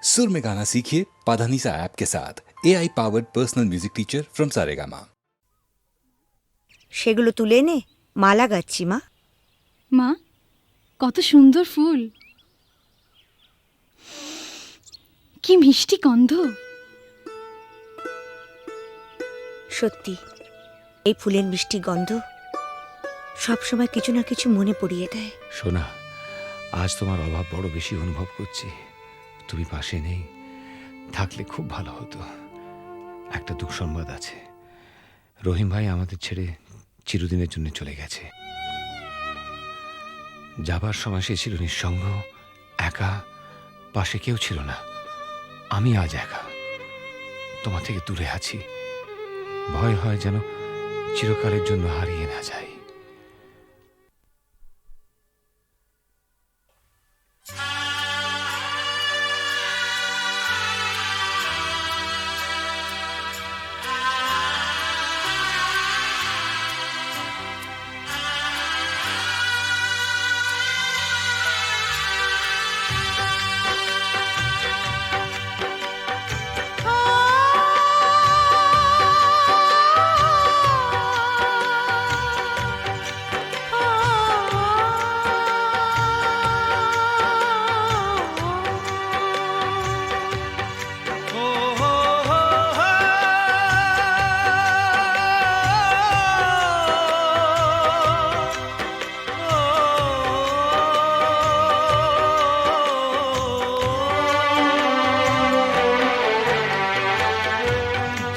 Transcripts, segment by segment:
सुर में गाना सीखिए पाधानीसा ऐप के साथ AI powered personal music teacher from Saregama. সেগুলো তুলে নে, মালা গাচ্ছি মা। মা, কত সুন্দর ফুল, কি মিষ্টি গন্ধ। সত্যি এই ফুলের মিষ্টি গন্ধ সবসময় কিছু না কিছু মনে পড়িয়ে দেয়। সোনা, আজ তোমার অভাব বড় বেশি অনুভব করছি। তুমি পাশে নেই, থাকলে খুব ভালো হতো। একটা দুঃসংবাদ আছে, রহিম ভাই আমাদের ছেড়ে চিরদিনের জন্য চলে গেছে। যাবার সময় সে ছিল নিঃসঙ্গ, একা, পাশে কেউ ছিল না। আমি আজ একা, তোমার থেকে দূরে আছি। ভয় হয় যেন চিরকালের জন্য হারিয়ে না যাই।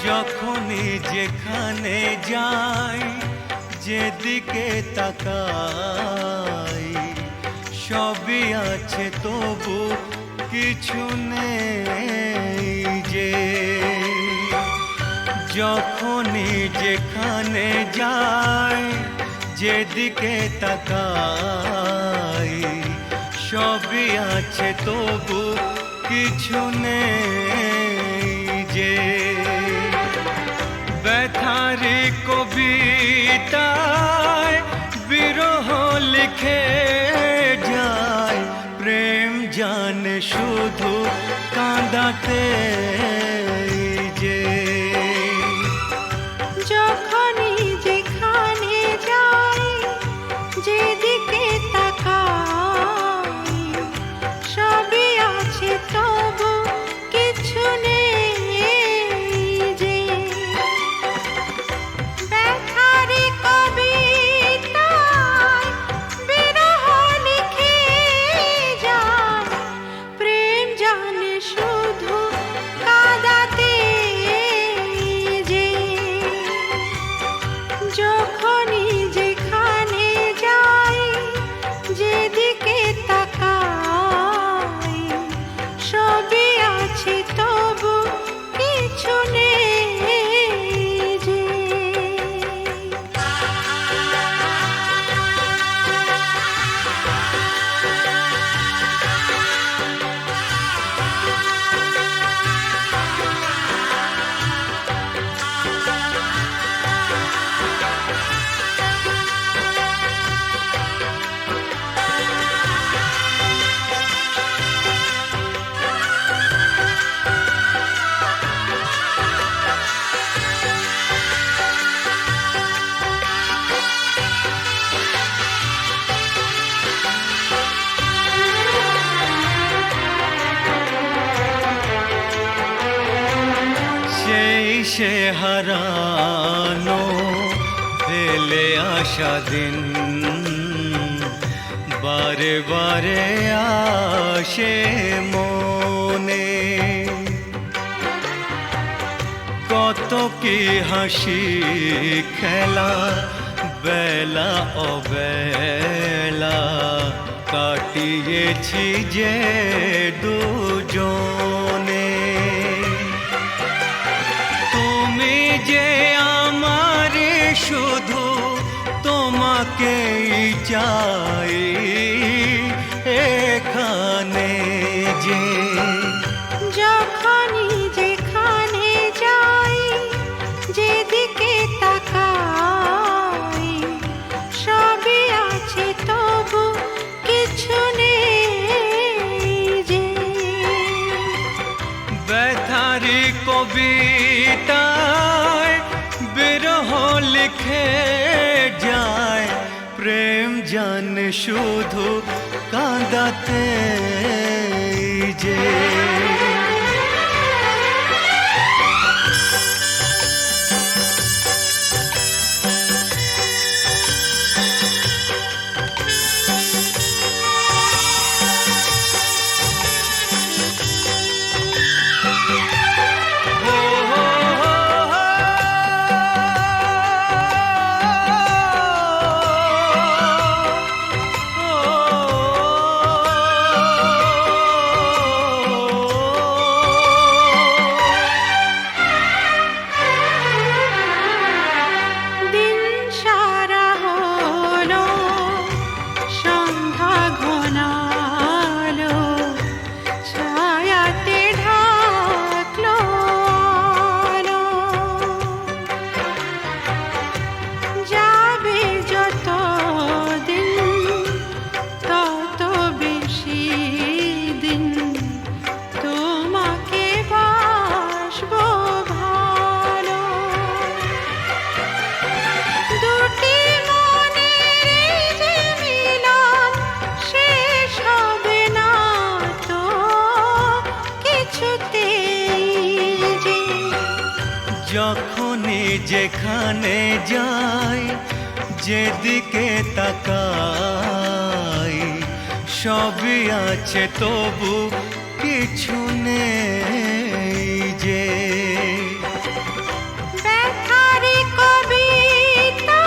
যখনই যেখানে যাই, যেদিকে তাকাই, সবই আছে তবু কিছু নেই যে। যখনই যেখানে যাই, যেদিকে তাকাই, সবই আছে তবু কিছু নেই যে। ব্যথারি কবিতায় বিরহ লিখে যায়, প্রেম জানে শুধু কাঁদাতে যে। যখনই যেখানে যাই, যেদিকে তাকাই, সবই আছে তবু কিছু নেই যে। ব্যথারি কবিতায় বিরহ লিখে যায়, প্রেম জানে শুধু কাঁদাতে যে। যখনই যেখানে যাই, যেদিকে তাকাই, সবই আছে তবু কিছু নেই যে। সেই সে হারানো ফেলে আসা দিন, বারে বারে আসে মনে। কত কি হাসি খেলা, বেলা অবেলা কাটিয়েছি যে দুজনে। তুমি যে আমার শুধু, তোমাকেই চাই এখানে যে। যখনই যেখানে যাই, যেদিকে তাকাই, সবই আছে তবু কিছু নেই যে। ব্যথারি কবিতায় বিরহ লিখে যায়, প্রেম জানে শুধু কাঁদাতে যে। দিন সারা হলো, সন্ধ্যা ঘনালো, ছায়াতে ঢাকলো আলো। যাবে যত দিন তত বেশি দিন তোমাকে বাসবো ভালো। দুটি মনের যে মিলন শেষ হবে না তো কিছুতেই যে। যখনই যেখানে যাই, যেদিকে তাকাই, সবই আছে তবু কিছু নেই যে। ব্যথারি কবিতায়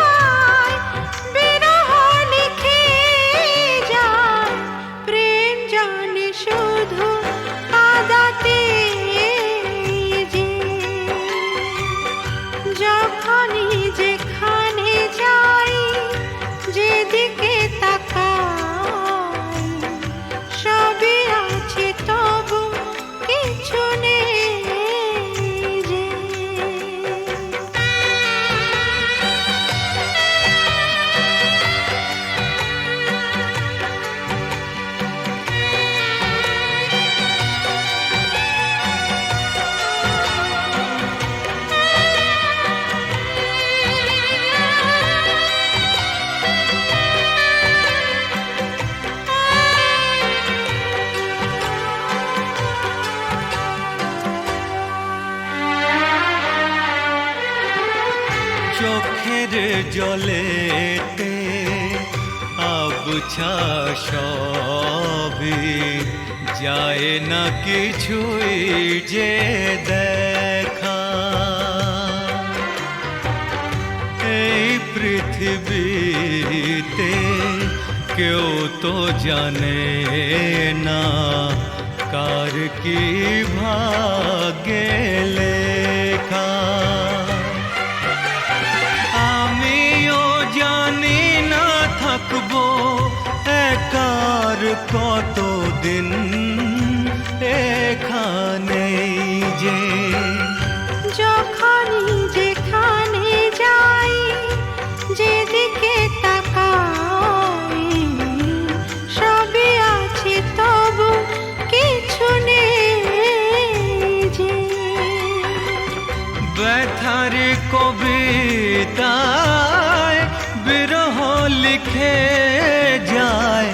বিরহ লিখে যায়, প্রেম জানে শুধু কাঁদাতে যে। যখনই যেখানে যাই, যেদিকে তাকাই, সবই আছে তবু কিছু নেই যে। চোখের জলেতে আবছা সবই, যায় না কিছুই যে দেখা। এই পৃথিবীতে কেউ তো জানে না কার কি ভাগ্যে লেখা। আমিও জানি না থাকবো একার কতদিন এখানেই যে। যখনই যেখানে যাই, যেদিকে তাকাই, সবই আছে তবু কিছু নেই যে। ব্যথারি কবিতায় বিরহ লিখে যায়,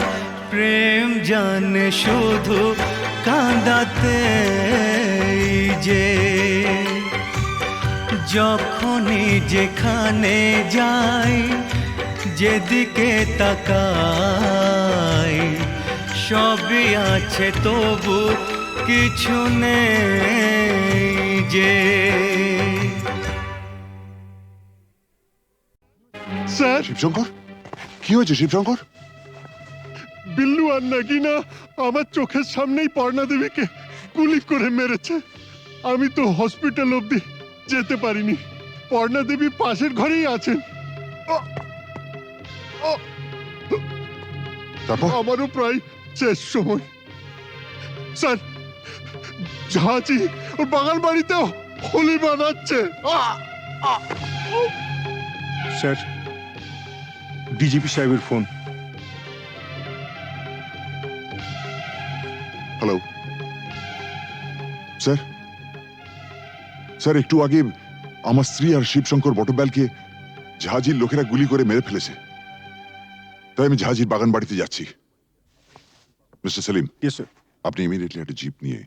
প্রেম জানে শুধু কাঁদাতে যে। যখনই যেখানে যাই, যেদিকে তাকাই, সবই আছে তবু কিছু নেই যে। স্যার, শিবশঙ্কর, কি হয়েছে শিবশঙ্কর? বিল্লু আর নাগিনা আমার চোখের সামনেই পর্ণা দেবীকে গুলি করে মেরেছে। আমি তো হসপিটাল অবধি যেতে পারিনি। পর্ণা দেবী পাশের ঘরেই আছেন। তারপর আমারও প্রায় শেষ সময়। স্যার, ঝাঁচি ওর বাগান বাড়িতেও হোলি বানাচ্ছে। স্যার, ডিজিপি সাহেবের ফোন। হ্যালো স্যার, স্যার একটু আগে আমার স্ত্রী আর শিবশঙ্কর বটব্যালকে ঝাঁঝির লোকেরা গুলি করে মেরে ফেলেছে, তাই আমি ঝাঁঝির বাগান বাড়িতে যাচ্ছি। Mister Salim, yes sir. আপনি ইমিডিয়েটলি একটা জিপ নিয়ে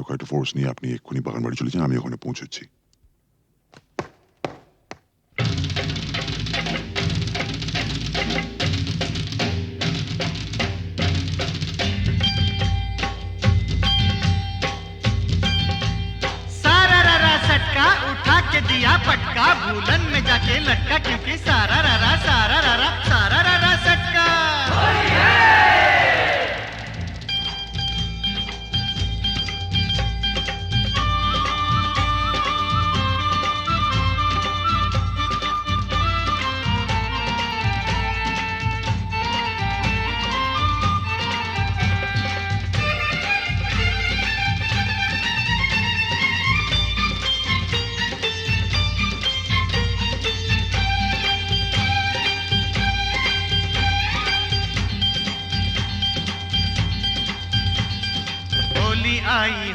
কয়েকটা ফোর্স নিয়ে আপনি এক্ষুনি বাগান বাড়ি চলে যান, আমি ওখানে পৌঁছচ্ছি। सारा रारा सटका उठा के दिया पटका, भूलन में जाके लटका, क्योंकि सारा रारा सटका।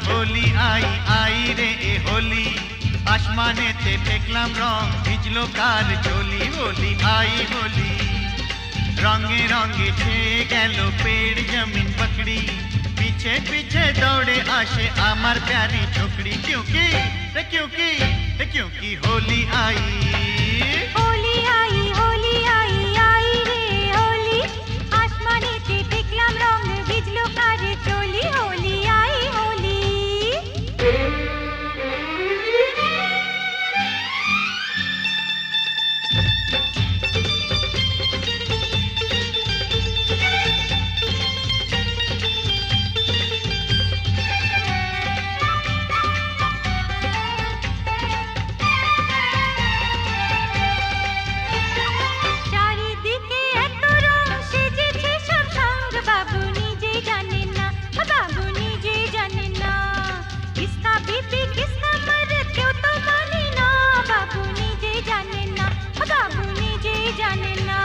होली आई आई रे ए होली, आसमानेते देखलाम रंग ভিজলো কার চলি। होली आई होली, रंगे रंगे छेয়ে গেল पेड़ जमीन पकड़ी, पीछे पीछे दौड़े आशे आमार प्यारी छोकरी, क्योंकि होली आई। होली आई आई रे होली, आसमानेते देखलाम रंग ভিজলো কার চলি। होली आई होली। চারিদিকে এত রং সেজেছে সব সঙ্গ, বাবু নিজেই জানেন না, বাবু নিজেই জানেন না। কিসকা বিপি কিসকা মরদ কেউ তো মানে না, বাবু নিজেই জানেন না, বাবু নিজেই জানেন না।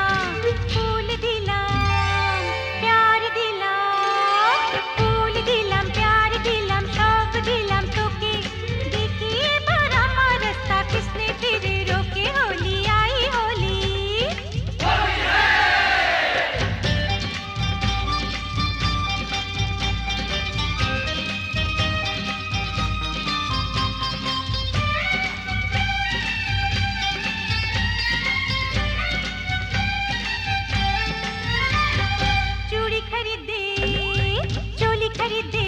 ফুল দিলাম প্যার দিলাম, ফুল দিলাম প্যার দিলাম, সব দিলাম তোকে, দেখি এবার আমার রাস্তা কিসনে ফিরে রোকে। होली आई होली। चूड़ी खरीदे चोली खरीदे,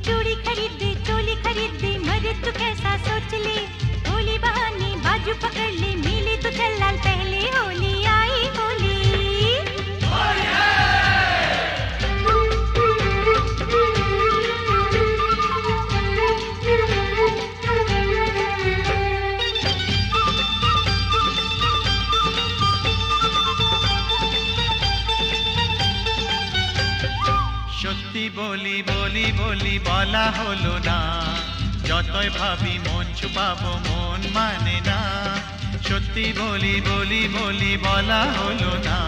चूड़ी खरीदे चोली खरीदे, मरे तू कैसा सोच ले, होली बहाने बाजू पकड़ ले, मिले तो चल लाल पहले। होली आई होली। সত্যি বলি বলি বলি বলা হলো না, যতই ভাবি মন ছুপাবো মন মানে না। সত্যি বলি বলি বলি বলা হলো না,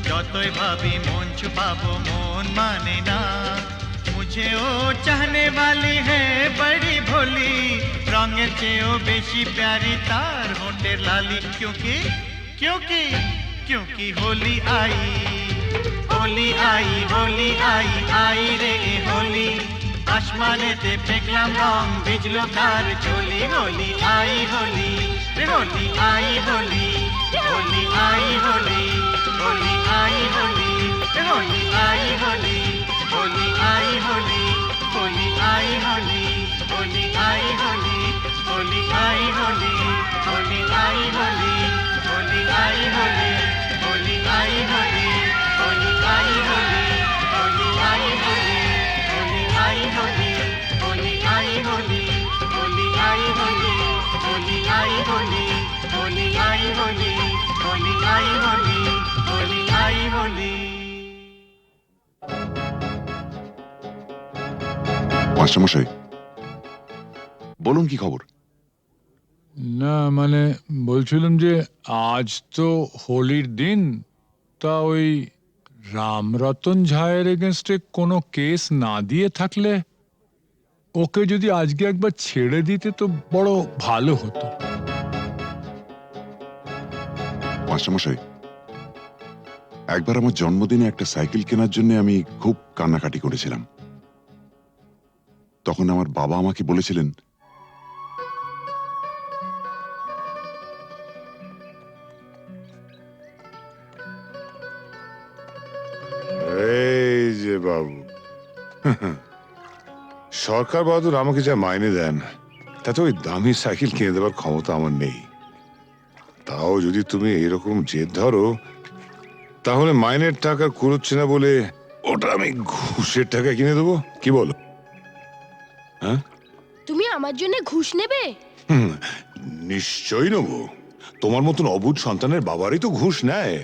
যতই ভাবি মন ছুপাবো মন মানে না। मुझे ओ चाहने वाली है बड़ी भोली, रंगेर চেয়েও বেশি प्यारी तार होठेर लाली, क्योंकि क्योंकि क्योंकि होली आई। होली आई आई रे होली, आसमानेते देखलाम रং ভিজলো কার চলি। होली आई होली रे होली आई होली, होली आई होली, होली आई होली रे होली आई होली, होली आई होली, होली आई होली, होली आई होली, होली आई होली, होली आई होली, होली आई होली, होली आई होली, होली आई होली, होली आई होली, होली आई होली, होली आई होली, होली आई होली, होली आई होली, होली आई होली, होली आई होली, होली आई होली। মাস্টারমশাই বলুন কি খবর? না মানে বলছিলাম যে আজ তো হোলির দিন, তা ওই রামরতন ঝায়ের এগেনস্টে কোনো কেস না দিয়ে থাকলে ওকে যদি আজকে একবার ছেড়ে দিতে তো বড় ভালো হতো। মাস্টারমশাই, একবার আমার জন্মদিনে একটা সাইকেল কেনার জন্য আমি খুব কান্নাকাটি করেছিলাম। তখন আমার বাবা আমাকে বলেছিলেন, এই যে বাবু, সরকার বাহাদুর আমাকে যা মাইনে দেন তাতে ওই দামি সাইকেল কিনে দেওয়ার ক্ষমতা আমার নেই। তাও যদি তুমি এরকম জেদ ধরো, তাহলে মাইনের টাকা কুড়োচ্ছে না বলে ওটা আমি ঘুষের টাকা কিনে দেবো, কি বলো? হ্যাঁ, তুমি আমার জন্য ঘুষ নেবে? নিশ্চয়ই নেবো। তোমার মতন অবুঝ সন্তানের বাবারই তো ঘুষ নেয়,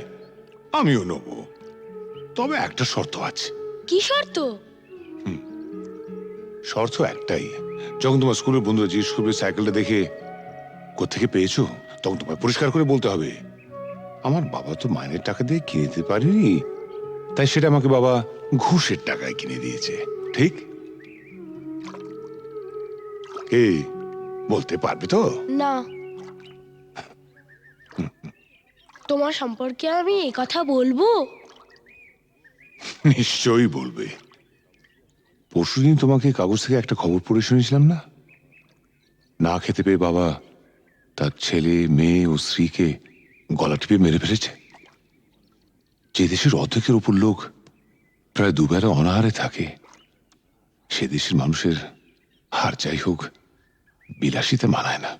আমিও নেবো। তবে একটা শর্ত আছে। কি শর্ত? শর্ত একটাই, যখন তোমার স্কুলের বন্ধুরা জিজ্ঞেস করবে সাইকেলটা দেখে কোত্থেকে পেয়েছো, তখন তোমায় পরিষ্কার করে বলতে হবে, আমার বাবা তো মাইনের টাকা দিয়ে কিনে দিতে পারেনি, তাই সেটা আমাকে বাবা ঘুষের টাকায় কিনে দিয়েছে। ঠিক? কি বলতে পারবে তো? না, তোমার সম্পর্কে আমি এই কথা বলবো? নিশ্চয়ই বলবে। পরশুদিন তোমাকে কাগজ থেকে একটা খবর পড়ে শুনেছিলাম না? না খেতে পেয়ে বাবা তার ছেলে, মেয়ে ও স্ত্রীকে গলা টিপে মেরে ফেলেছে। যে দেশের অর্ধেকের উপর লোক প্রায় দুবেলা অনাহারে থাকে, সে দেশের মানুষের হার যাই হোক বিলাসিতে মানায় না।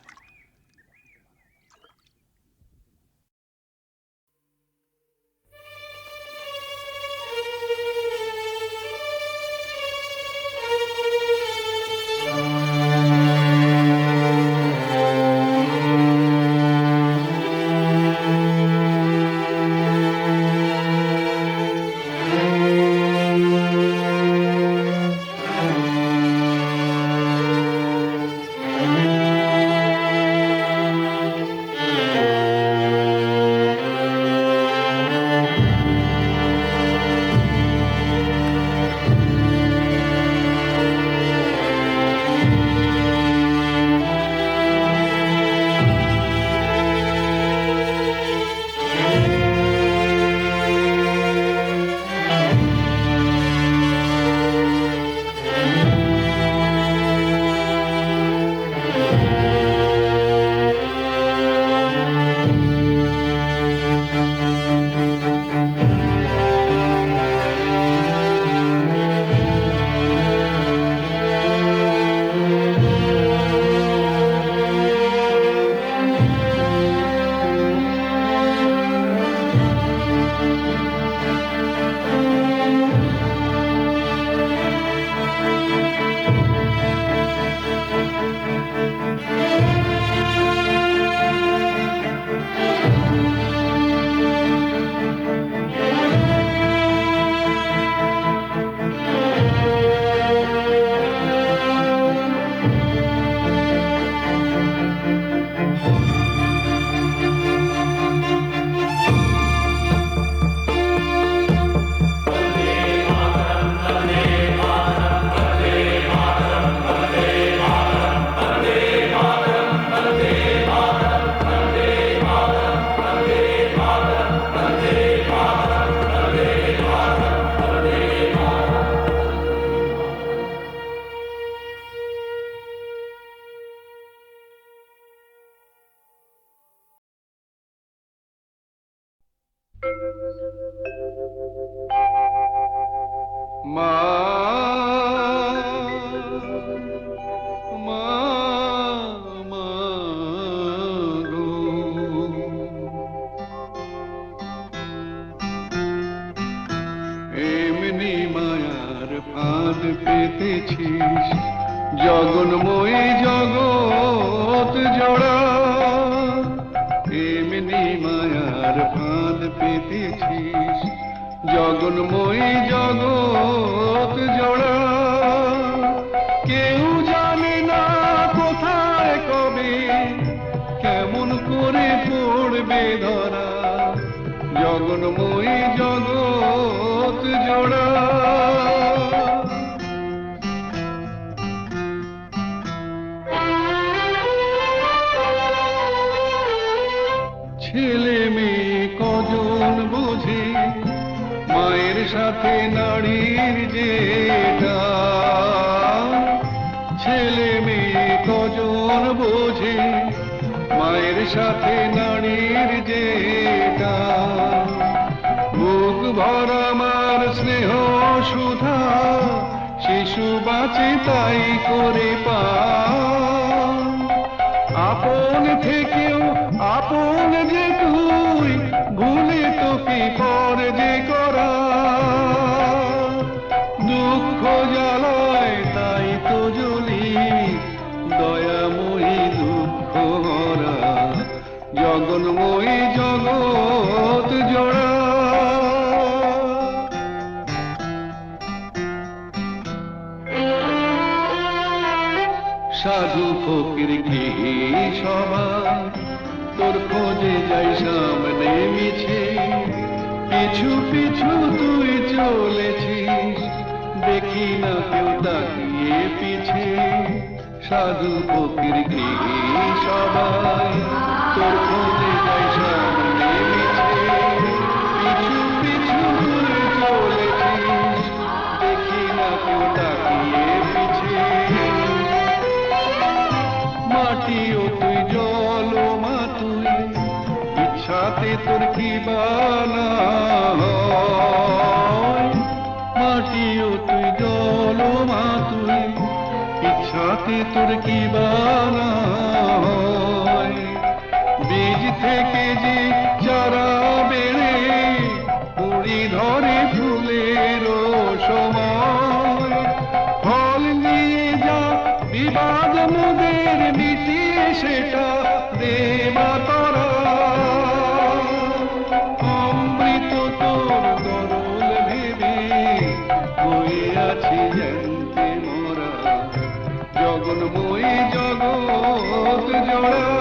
এমনি মায়ার ফাঁদ পেতেছিস, জগন্ময়ী জগৎ জোড়া। এমনি মায়ার ফাঁদ পেতেছিস, জগন্ময়ী জগৎ জোড়া। কেউ জানে না কোথায় কবে কেমন করে পড়বে ধরা, জগন্ময়ী জগৎ জোড়া। ছেলে মেয়ে কজন বোঝে মায়ের সাথে নারীর যে টান। ছেলে মেয়ে কজন বোঝে মায়ের সাথে নারীর যে টান। বুক ভরা মার স্নেহ সুধা শিশু বাঁচে তাই করে পান। আপন থেকেও আপন যে তুই ভুলে তোকে পর যে করা। দুঃখ জ্বালায় তাই তো জ্বলি দয়াময়ী দুঃখ হরা। জগন্ময়ী জগৎ জোড়া। সাধু ফকির কি সবাই তোর খোঁজে যাই সামনে মিছে। পিছু পিছু তুই চলেছিস দেখি না কেউ তাকিয়ে পিছে। সাধু ফকির কি সবাই তোর খোঁজে যাই সামনে মিছে। পিছু পিছু তুই চলেছিস দেখি না কেউ তাকিয়ে পিছে। মাটিও তুই জল মা তুই ইচ্ছাতে তোর কি বানা হয়। মাটিও তুই জল মা তুই ইচ্ছাতে তোর কি বানা হয়। বীজ থেকে যে চারা বেড়ে কুড়ি ধরে ফুলের সময়। ফল নিয়ে যা বিবাদ মোদের মিটিয়ে সেটা দেবা তারা। অমৃত তোর গরল ভেবে হয়ে আছি জানতে মোরা। জগন্ময়ী জগৎ জোড়া।